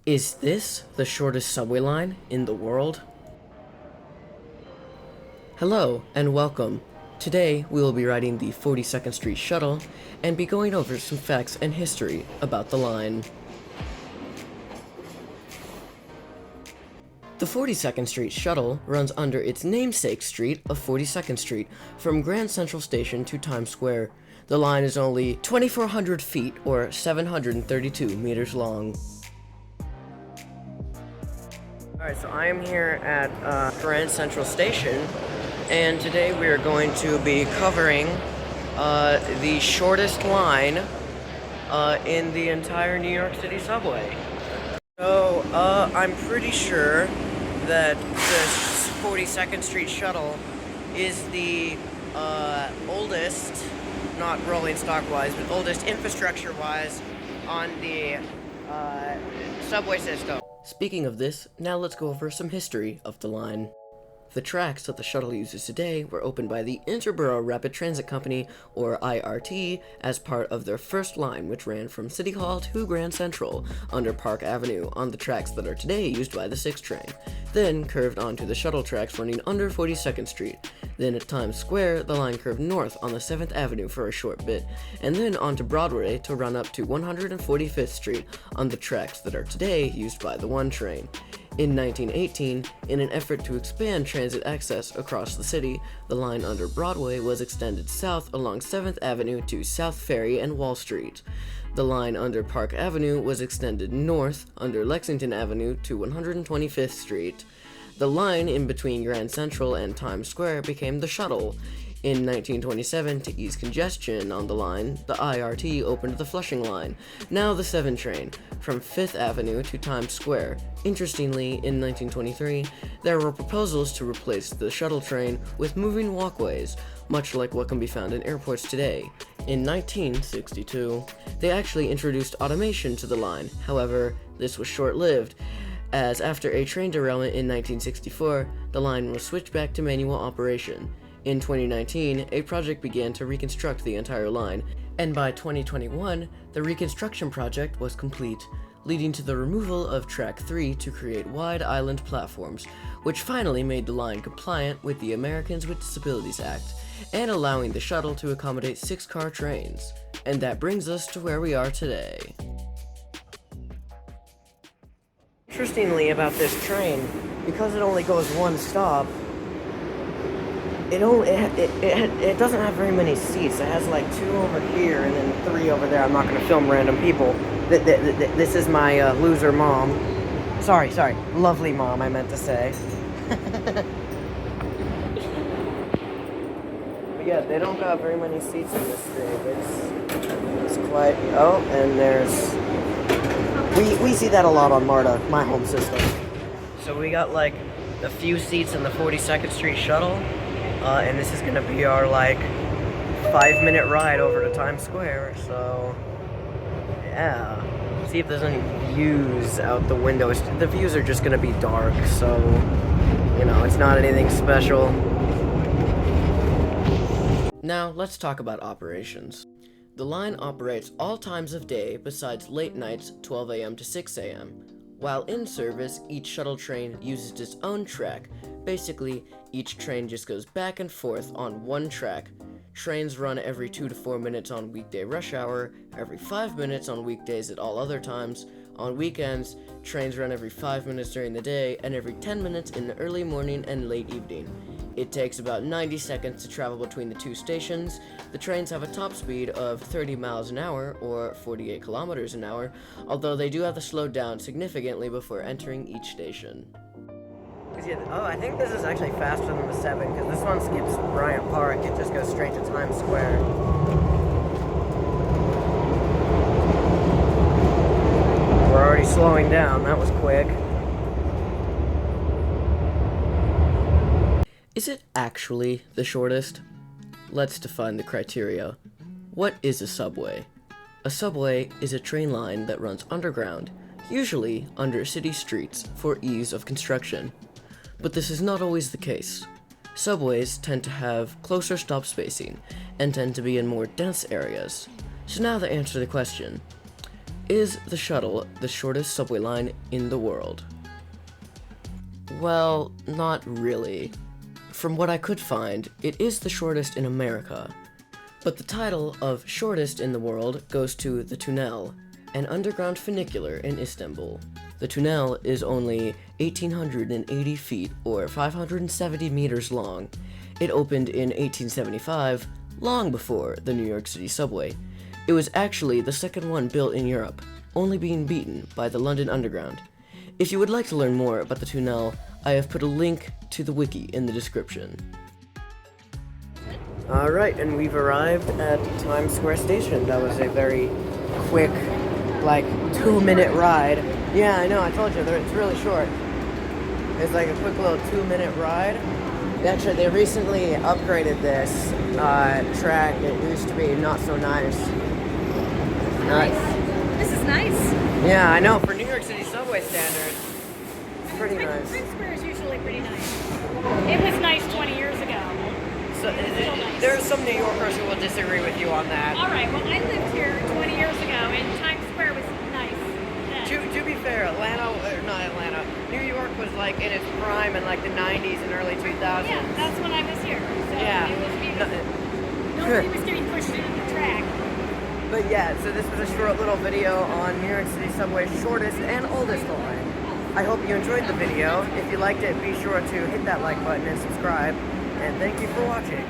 Is this the shortest subway line in the world? Hello and welcome. Today we will be riding the 42nd Street shuttle and be going over some facts and history about the line. The 42nd Street shuttle runs under its namesake street of 42nd Street from Grand Central Station to Times Square. The line is only 2,400 feet or 732 meters long. Alright, so I am here at Grand Central Station, and today we are going to be covering the shortest line in the entire New York City subway. So, I'm pretty sure that the 42nd Street shuttle is the oldest, not rolling stock-wise, but oldest infrastructure-wise on the subway system. Speaking of this, now let's go over some history of the line. The tracks that the shuttle uses today were opened by the Interborough Rapid Transit Company, or IRT, as part of their first line, which ran from City Hall to Grand Central under Park Avenue on the tracks that are today used by the 6 train, then curved onto the shuttle tracks running under 42nd Street. Then at Times Square, the line curved north on the 7th Avenue for a short bit, and then onto Broadway to run up to 145th Street on the tracks that are today used by the 1 train. In 1918, in an effort to expand transit access across the city, the line under Broadway was extended south along 7th Avenue to South Ferry and Wall Street. The line under Park Avenue was extended north under Lexington Avenue to 125th Street. The line in between Grand Central and Times Square became the shuttle. In 1927, to ease congestion on the line, the IRT opened the Flushing line, now the 7 train, from 5th Avenue to Times Square. Interestingly, in 1923, there were proposals to replace the shuttle train with moving walkways, much like what can be found in airports today. In 1962, they actually introduced automation to the line. However, this was short-lived, as after a train derailment in 1964, the line was switched back to manual operation. In 2019, a project began to reconstruct the entire line, and by 2021, the reconstruction project was complete, leading to the removal of Track 3 to create wide island platforms, which finally made the line compliant with the Americans with Disabilities Act, and allowing the shuttle to accommodate 6-car trains. And that brings us to where we are today. Interestingly about this train, because it only goes one stop, it doesn't have very many seats. It has like 2 over here and then 3 over there. I'm not going to film random people. This is my loser mom. Sorry, lovely mom, I meant to say. But yeah, they don't got very many seats in this thing. It's quite. Oh, and there's. We see that a lot on MARTA, my home system. So we got like a few seats in the 42nd Street shuttle. And this is gonna be our, 5-minute ride over to Times Square, so, yeah. See if there's any views out the windows. The views are just gonna be dark, so, it's not anything special. Now, let's talk about operations. The line operates all times of day besides late nights, 12 a.m. to 6 a.m. While in service, each shuttle train uses its own track. Basically, each train just goes back and forth on one track. Trains run every 2 to 4 minutes on weekday rush hour, every 5 minutes on weekdays at all other times. On weekends, trains run every 5 minutes during the day and every 10 minutes in the early morning and late evening. It takes about 90 seconds to travel between the 2 stations. The trains have a top speed of 30 miles an hour, or 48 kilometers an hour, although they do have to slow down significantly before entering each station. I think this is actually faster than the 7, because this one skips Bryant Park. It just goes straight to Times Square. We're already slowing down. That was quick. Is it actually the shortest? Let's define the criteria. What is a subway? A subway is a train line that runs underground, usually under city streets for ease of construction. But this is not always the case. Subways tend to have closer stop spacing and tend to be in more dense areas. So now to answer the question, Is the shuttle the shortest subway line in the world? Well, not really. From what I could find, it is the shortest in America. But the title of shortest in the world goes to the tunnel, an underground funicular in Istanbul. The tunnel is only 1,880 feet or 570 meters long. It opened in 1875, long before the New York City subway. It was actually the second one built in Europe, only being beaten by the London Underground. If you would like to learn more about the tunnel, I have put a link to the wiki in the description. Alright, and we've arrived at Times Square Station. That was a very quick, like, 2-minute ride. Yeah, I know, I told you, it's really short. It's like a quick little 2-minute ride. Actually, they recently upgraded this track. It used to be not so nice. Nice. This is nice. Yeah, I know, for New York City subway standards, it's pretty nice. Times Square is usually pretty nice. It was nice 20 years ago. So, nice. There are some New Yorkers who will disagree with you on that. All right, well, I lived here 20 years ago, and Times Square was nice then. To be fair, New York was like in its prime in like the 90s and early 2000s. Yeah, that's when I was here. So Yeah. it was beautiful. Nobody was getting pushed into the track. But yeah, so this was a short little video on New York City subway's shortest and oldest line. I hope you enjoyed the video. If you liked it, be sure to hit that like button and subscribe. And thank you for watching.